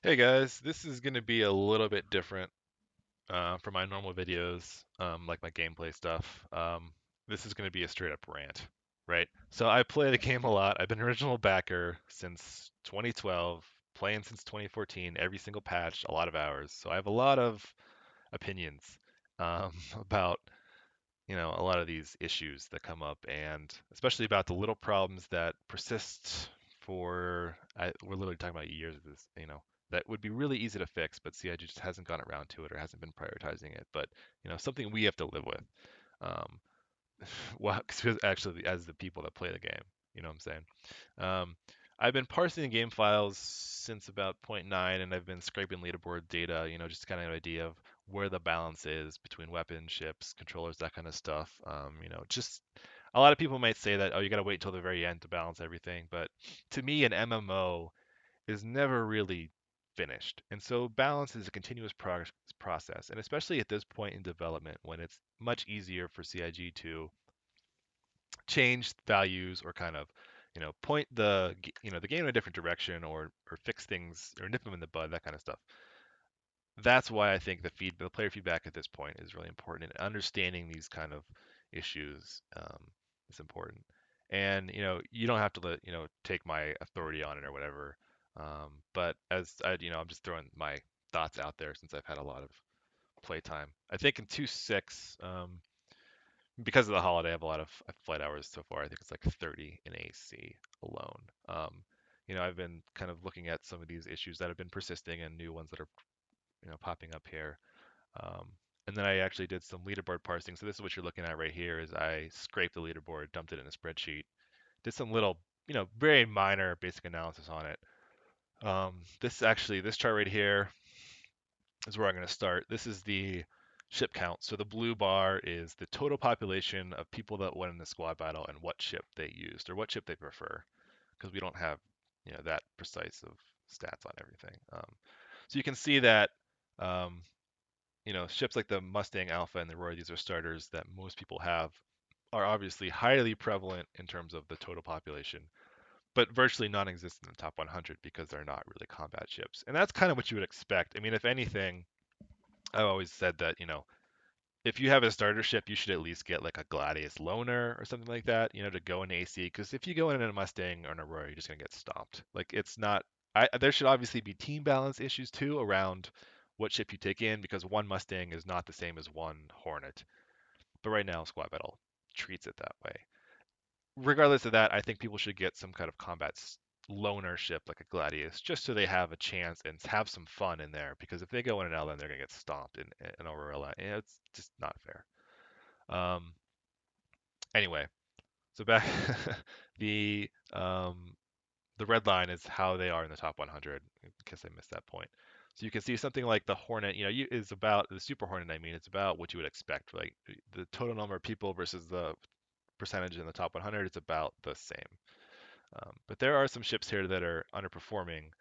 Hey guys, this is going to be a little bit different from my normal videos, like my gameplay stuff. This is going to be a straight up rant, right? So I play the game a lot. I've been an original backer since 2012, playing since 2014, every single patch, a lot of hours. So I have a lot of opinions about a lot of these issues that come up, and especially about the little problems that persist we're literally talking about years of this, that would be really easy to fix, but CIG just hasn't gotten around to it or hasn't been prioritizing it. But, something we have to live with. Um, well, 'cause actually, as the people that play the game, you know what I'm saying? Um, I've been parsing the game files since about point 0.9, and I've been scraping leaderboard data, just kind of an idea of where the balance is between weapons, ships, controllers, that kind of stuff. Just a lot of people might say that, oh, you got to wait till the very end to balance everything, but to me, an MMO is never really finished. And so balance is a continuous process, and especially at this point in development when it's much easier for CIG to change values or kind of point the game in a different direction or fix things or nip them in the bud, that kind of stuff. That's why I think the player feedback at this point is really important, and understanding these kind of issues is important. And you don't have to take my authority on it or whatever. But I'm just throwing my thoughts out there since I've had a lot of playtime. I think in 2.6, because of the holiday, I have a lot of flight hours so far. I think it's like 30 in AC alone. I've been kind of looking at some of these issues that have been persisting and new ones that are popping up here. Um, and then I actually did some leaderboard parsing. So this is what you're looking at right here. Is I scraped the leaderboard, dumped it in a spreadsheet, did some little, very minor basic analysis on it. This chart right here is where I'm going to start. This is the ship count. So the blue bar is the total population of people that went in the squad battle and what ship they used or what ship they prefer, because we don't have that precise of stats on everything. So you can see that um, ships like the Mustang Alpha and the Roy, these are starters that most people have, are obviously highly prevalent in terms of the total population, but virtually non-existent in the top 100 because they're not really combat ships. And that's kind of what you would expect. I mean, if anything, I've always said that, if you have a starter ship, you should at least get like a Gladius loner or something like that, to go in AC. Because if you go in a Mustang or an Aurora, you're just gonna get stomped. Like it's not. There should obviously be team balance issues too around what ship you take in, because one Mustang is not the same as one Hornet. But right now, Squad Battle treats it that way. Regardless of that, I think people should get some kind of combat loner ship like a Gladius, just so they have a chance and have some fun in there. Because if they go in an LN, they're gonna get stomped in an Aurora, and it's just not fair. Um, anyway, so back the the red line is how they are in the top 100. In case I missed that point. So you can see something like the Hornet, is about the Super Hornet. I mean, it's about what you would expect. Like the total number of people versus the percentage in the top 100, it's about the same. But there are some ships here that are underperforming.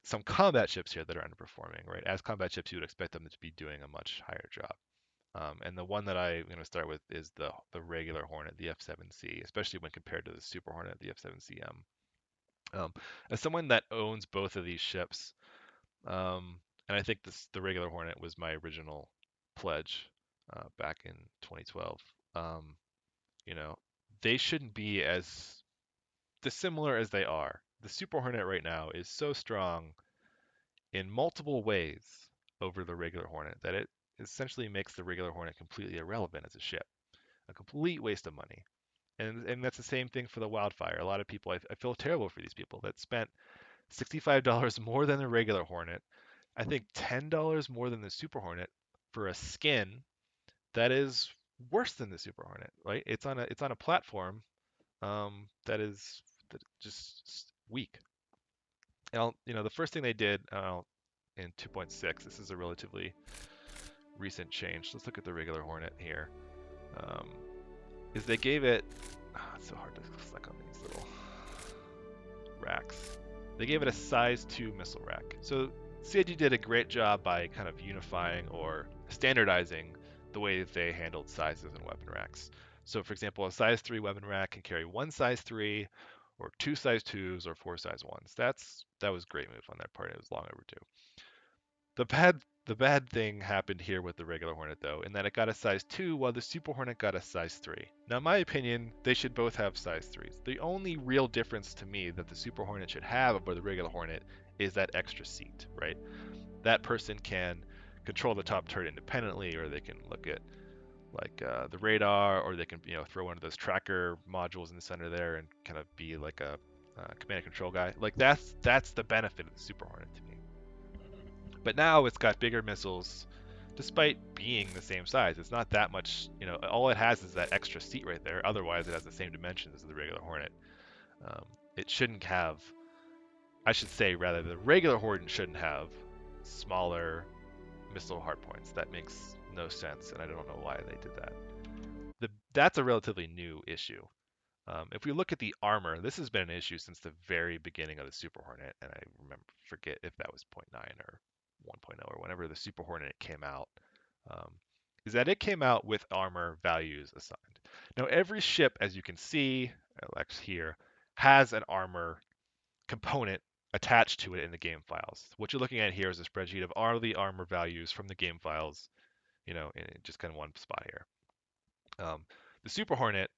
Some combat ships here that are underperforming, right? As combat ships, you would expect them to be doing a much higher job. And the one that I'm going to start with is the regular Hornet, the F7C, especially when compared to the Super Hornet, the F7CM. Um, as someone that owns both of these ships, and I think the regular Hornet was my original pledge back in 2012. Um, you know, they shouldn't be as dissimilar as they are. The Super Hornet right now is so strong in multiple ways over the regular Hornet that it essentially makes the regular Hornet completely irrelevant as a ship, a complete waste of money. And that's the same thing for the Wildfire. A lot of people, I feel terrible for these people that spent $65 more than the regular Hornet. I think $10 more than the Super Hornet for a skin that is worse than the Super Hornet. Right? It's on a platform that just weak. And the first thing they did in 2.6, this is a relatively recent change. Let's look at the regular Hornet here. Um, is they gave it. It's so hard to click on these little racks. They gave it a size 2 missile rack. So CIG did a great job by kind of unifying or standardizing the way that they handled sizes and weapon racks. So for example, a size 3 weapon rack can carry one size 3 or 2 size 2s or 4 size 1s. That was a great move on their part. It was long overdue. The bad thing happened here with the regular Hornet though, in that it got a size 2 while the Super Hornet got a size 3. Now, in my opinion, they should both have size 3s. The only real difference to me that the Super Hornet should have over the regular Hornet is that extra seat, right? That person can control the top turret independently, or they can look at like the radar, or they can throw one of those tracker modules in the center there and kind of be like a command and control guy. Like that's the benefit of the Super Hornet to me. But now it's got bigger missiles, despite being the same size. It's not that much. All it has is that extra seat right there. Otherwise, it has the same dimensions as the regular Hornet. Um, it shouldn't have. I should say rather, the regular Hornet shouldn't have smaller missile hardpoints. That makes no sense, and I don't know why they did that. That's a relatively new issue. If we look at the armor, this has been an issue since the very beginning of the Super Hornet, and I forget if that was 0.9 or 1.0 or whenever the Super Hornet came out, um, is that it came out with armor values assigned. Now every ship, as you can see, Alex here, has an armor component attached to it in the game files. What you're looking at here is a spreadsheet of all the armor values from the game files, in just kind of one spot here. The Super Hornet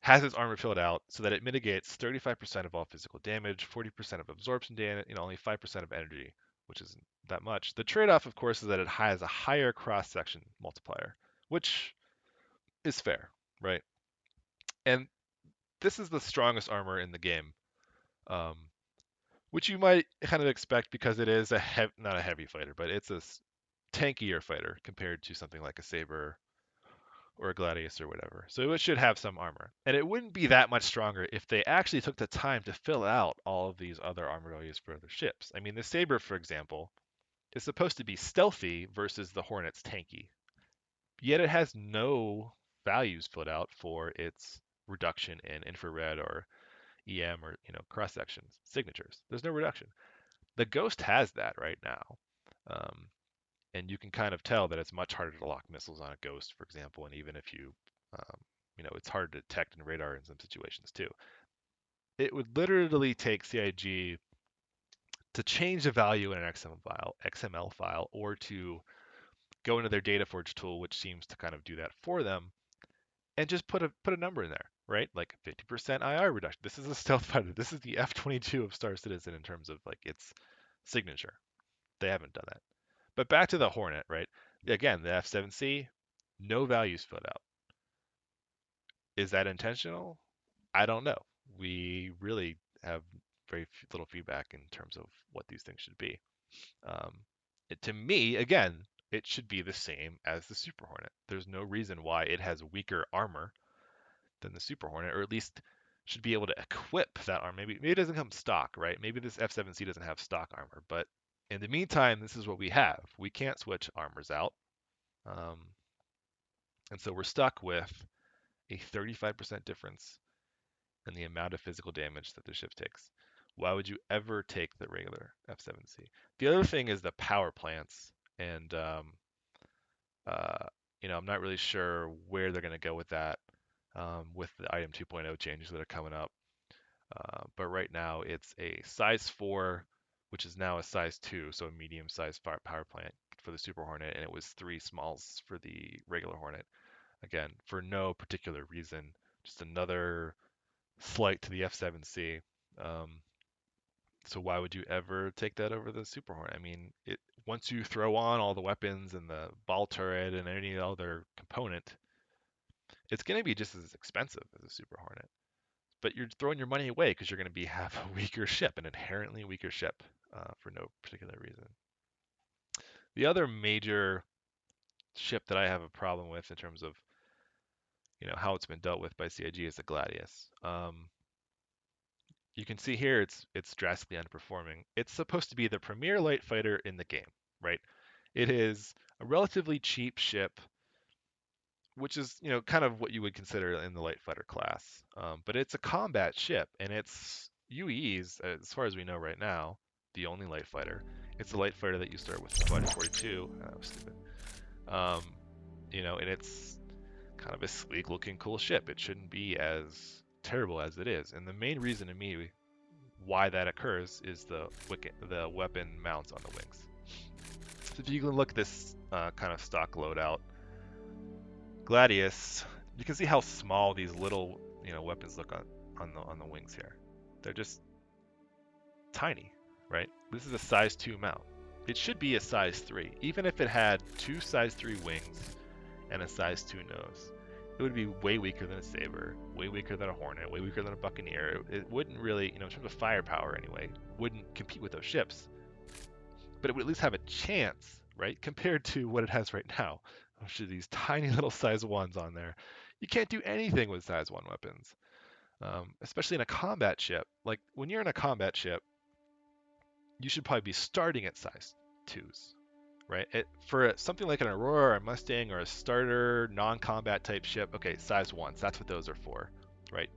has its armor filled out so that it mitigates 35% of all physical damage, 40% of absorption damage, only 5% of energy, which isn't that much. The trade-off, of course, is that it has a higher cross-section multiplier, which is fair, right? And this is the strongest armor in the game, um, which you might kind of expect because it is not a heavy fighter, but it's a tankier fighter compared to something like a Saber or a Gladius or whatever. So it should have some armor. And it wouldn't be that much stronger if they actually took the time to fill out all of these other armor values for other ships. I mean, the Saber, for example, is supposed to be stealthy versus the Hornet's tanky. Yet it has no values filled out for its reduction in infrared or EM or cross sections signatures. There's no reduction. The Ghost has that right now. Um, and you can kind of tell that it's much harder to lock missiles on a Ghost, for example, and even if it's hard to detect in radar in some situations too. It would literally take CIG to change the value in an XML file, or to go into their data forge tool, which seems to kind of do that for them, and just put a number in there, right? Like 50% IR reduction. This is a stealth fighter. This is the F-22 of Star Citizen in terms of like its signature. They haven't done that. But back to the Hornet, right? Again, the F-7C, no values filled out. Is that intentional? I don't know. We really have very little feedback in terms of what these things should be. To me, again, it should be the same as the Super Hornet. There's no reason why it has weaker armor than the Super Hornet, or at least should be able to equip that armor. Maybe it doesn't come stock, right? Maybe this F-7C doesn't have stock armor, but in the meantime, this is what we have. We can't switch armors out. And so we're stuck with a 35% difference in the amount of physical damage that the ship takes. Why would you ever take the regular F-7C? The other thing is the power plants, and I'm not really sure where they're going to go with that, with the item 2.0 changes that are coming up. But right now it's a size 4, which is now a size 2, so a medium-sized power plant for the Super Hornet, and it was 3 smalls for the regular Hornet. Again, for no particular reason, just another slight to the F-7C. So why would you ever take that over the Super Hornet? I mean, once you throw on all the weapons and the ball turret and any other component, it's going to be just as expensive as a Super Hornet. But you're throwing your money away because you're going to have a weaker ship, an inherently weaker ship, for no particular reason. The other major ship that I have a problem with in terms of how it's been dealt with by CIG is the Gladius. You can see here it's drastically underperforming. It's supposed to be the premier light fighter in the game, right? It is a relatively cheap ship, which is kind of what you would consider in the light fighter class. But it's a combat ship, and its UEs, as far as we know right now, the only light fighter. It's a light fighter that you start with the Gladius 42. That was stupid. And it's kind of a sleek looking cool ship. It shouldn't be as terrible as it is. And the main reason to me why that occurs is the weapon mounts on the wings. So if you can look at this kind of stock loadout, Gladius, you can see how small these little weapons look on the wings here. They're just tiny, right? This is a size 2 mount. It should be a size 3. Even if it had two size 3 wings and a size 2 nose, it would be way weaker than a Saber, way weaker than a Hornet, way weaker than a Buccaneer. It wouldn't really, in terms of firepower anyway, wouldn't compete with those ships. But it would at least have a chance, right? Compared to what it has right now, which are these tiny little size 1s on there. You can't do anything with size 1 weapons, especially in a combat ship. Like, when you're in a combat ship, you should probably be starting at size 2s, right? For something like an Aurora or a Mustang or a starter non-combat type ship, okay, size 1s, that's what those are for, right?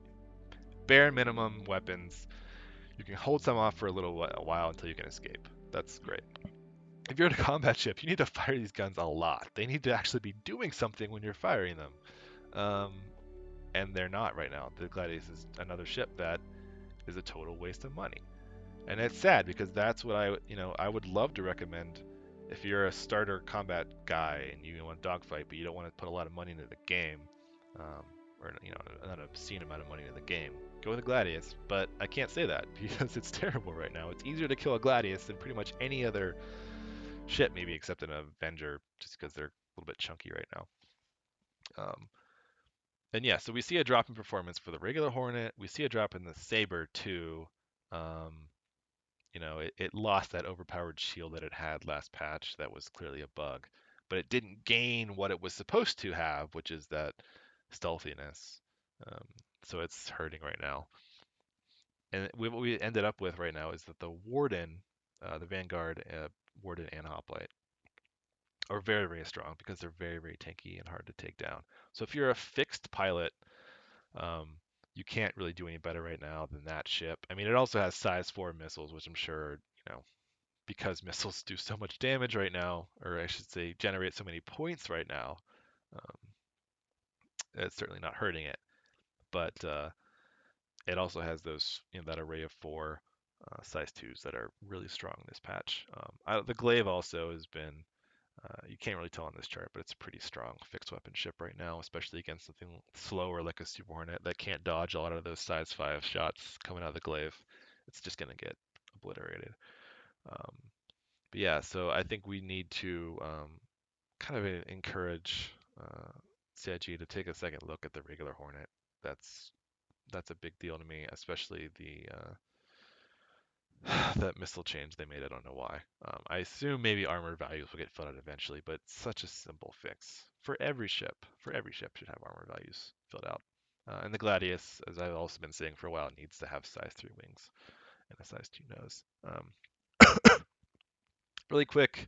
Bare minimum weapons. You can hold some off for a while until you can escape. That's great. If you're in a combat ship, you need to fire these guns a lot. They need to actually be doing something when you're firing them. And they're not right now. The Gladius is another ship that is a total waste of money. And it's sad because that's what I would love to recommend if you're a starter combat guy and you want to dogfight, but you don't want to put a lot of money into the game, or not an obscene amount of money into the game. Go with a Gladius, but I can't say that because it's terrible right now. It's easier to kill a Gladius than pretty much any other ship, maybe except an Avenger, just because they're a little bit chunky right now. And yeah, so we see a drop in performance for the regular Hornet. We see a drop in the Saber too. Um, it lost that overpowered shield that it had last patch. That was clearly a bug, but it didn't gain what it was supposed to have, which is that stealthiness. Um, so it's hurting right now. And what we ended up with right now is that the Warden, the Vanguard, Warden, and Hoplite are very, very strong because they're very, very tanky and hard to take down. So if you're a fixed pilot, um, you can't really do any better right now than that ship. I mean, it also has size 4 missiles, which I'm sure, because missiles do so much damage right now, or I should say generate so many points right now, um, it's certainly not hurting it. But it also has those, that array of 4 size 2s that are really strong in this patch. The Glaive also has been, you can't really tell on this chart, but it's a pretty strong fixed weapon ship right now, especially against something slower like a Super Hornet that can't dodge a lot of those size 5 shots coming out of the Glaive. It's just going to get obliterated. But yeah, so I think we need to kind of encourage CIG to take a second look at the regular Hornet. That's a big deal to me, especially the that missile change they made. I don't know why. I assume maybe armor values will get filled out eventually, but it's such a simple fix for every ship. For every ship should have armor values filled out. And the Gladius, as I've also been saying for a while, needs to have size 3 wings and a size 2 nose. Really quick,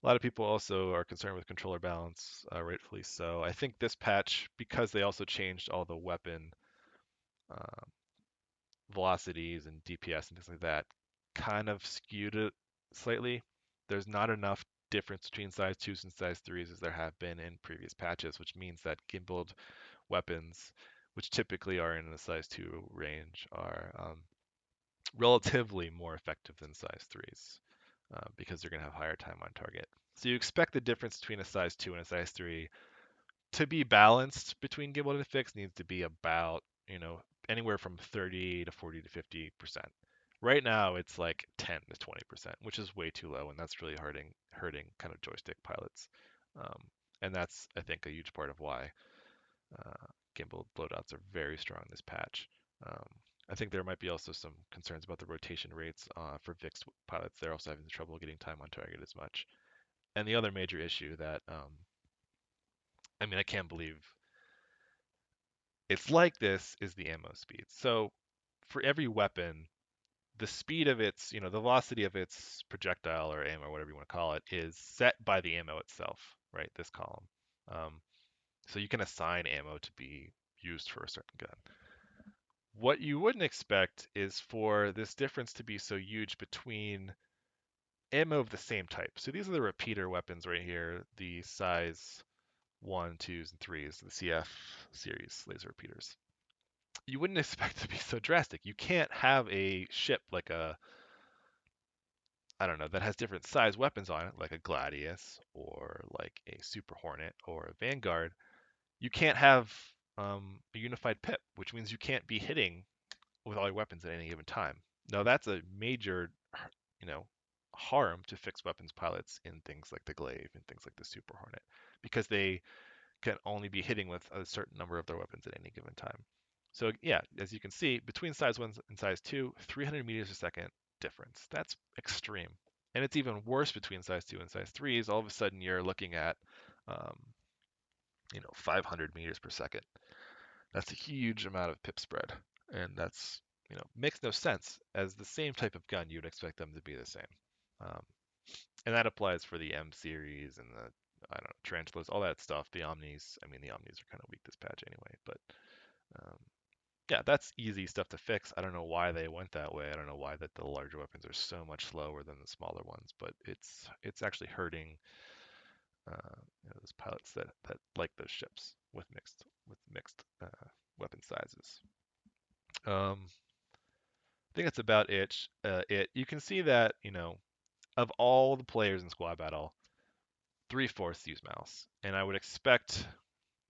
a lot of people also are concerned with controller balance, rightfully so. I think this patch, because they also changed all the weapon uh, velocities and DPS and things like that, kind of skewed it slightly. There's not enough difference between size 2s and size 3s as there have been in previous patches, which means that gimbaled weapons, which typically are in the size 2 range, are relatively more effective than size 3s because they're going to have higher time on target. So you expect the difference between a size 2 and a size 3 to be balanced between gimbaled and fixed needs to be about, anywhere from 30 to 40 to 50%. Right now it's like 10 to 20%, which is way too low, and that's really hurting kind of joystick pilots. And that's, I think, a huge part of why gimbal loadouts are very strong this patch. I think there might be also some concerns about the rotation rates for fixed pilots. They're also having trouble getting time on target as much. And the other major issue that, I can't believe it's like this is the ammo speed. So for every weapon, the speed of its, the velocity of its projectile or ammo, whatever you want to call it, is set by the ammo itself, right? This column. So you can assign ammo to be used for a certain gun. What you wouldn't expect is for this difference to be so huge between ammo of the same type. So these are the repeater weapons right here, the size 1, 2s, and 3s, the CF series laser repeaters. you wouldn't expect it to be so drastic. You can't have a ship like a, I don't know, that has different size weapons on it, like a Gladius or like a Super Hornet or a Vanguard. You can't have a unified pip, which means you can't be hitting with all your weapons at any given time. Now that's a major, you know, harm to fixed weapons pilots in things like the Glaive and things like the Super Hornet, because they can only be hitting with a certain number of their weapons at any given time. So yeah, as you can see, between size 1 and size 2, 300 meters a second difference. That's extreme. And it's even worse between size 2 and size 3s. All of a sudden you're looking at, um, 500 meters per second. That's a huge amount of pip spread. And that's, makes no sense. As the same type of gun, you would expect them to be the same. Um, and that applies for the M series and the, I don't know, tarantulas, all that stuff. The Omnis, I mean, the Omnis are kind of weak this patch anyway, but um, yeah, that's easy stuff to fix. I don't know why they went that way. I don't know why that the larger weapons are so much slower than the smaller ones, but it's actually hurting those pilots that like those ships with mixed weapon sizes. I think that's about it. You can see that of all the players in squad battle, 3/4 use mouse, and I would expect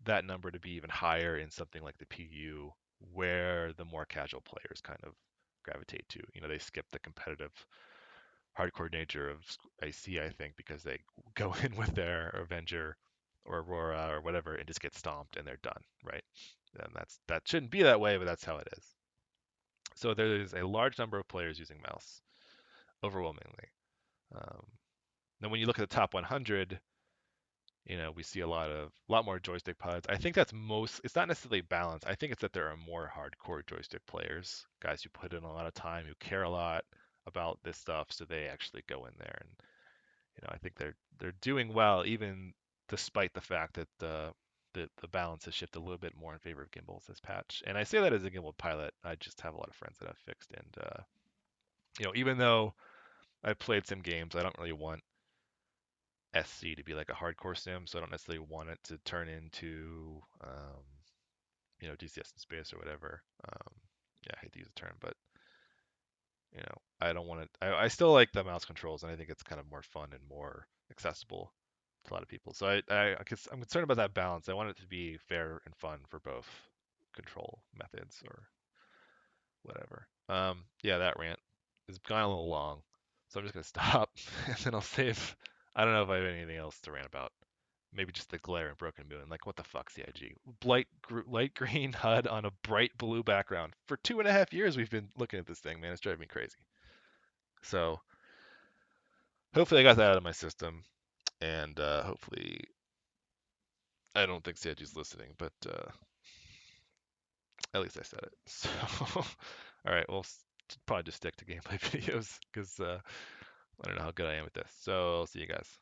that number to be even higher in something like the PU, where the more casual players kind of gravitate to. They skip the competitive hardcore nature of IC, I think, because they go in with their Avenger or Aurora or whatever and just get stomped and they're done, right? And that shouldn't be that way, but that's how it is. So there is a large number of players using mouse, overwhelmingly. Um, then when you look at the top 100, we see a lot more joystick pilots. I think that's most. It's not necessarily balanced. I think it's that there are more hardcore joystick players, guys who put in a lot of time, who care a lot about this stuff, so they actually go in there, and I think they're doing well, even despite the fact that the balance has shifted a little bit more in favor of gimbals this patch. And I say that as a gimbal pilot. I just have a lot of friends that have fixed, and even though I've played some games, I don't really want SC to be like a hardcore sim, so I don't necessarily want it to turn into DCS in space or whatever. Yeah, I hate to use the term, but I don't want it. I still like the mouse controls, and I think it's kind of more fun and more accessible to a lot of people. So I'm concerned about that balance. I want it to be fair and fun for both control methods or whatever. Yeah, that rant has gone a little long, so I'm just gonna stop and then I'll save. I don't know if I have anything else to rant about. Maybe just the glare and Broken Moon. Like, what the fuck, CIG? Light green HUD on a bright blue background. For 2.5 years, we've been looking at this thing, man. It's driving me crazy. So, hopefully, I got that out of my system. And hopefully, I don't think CIG's listening, but at least I said it. So, all right, we'll probably just stick to gameplay videos because I don't know how good I am at this. So, I'll see you guys.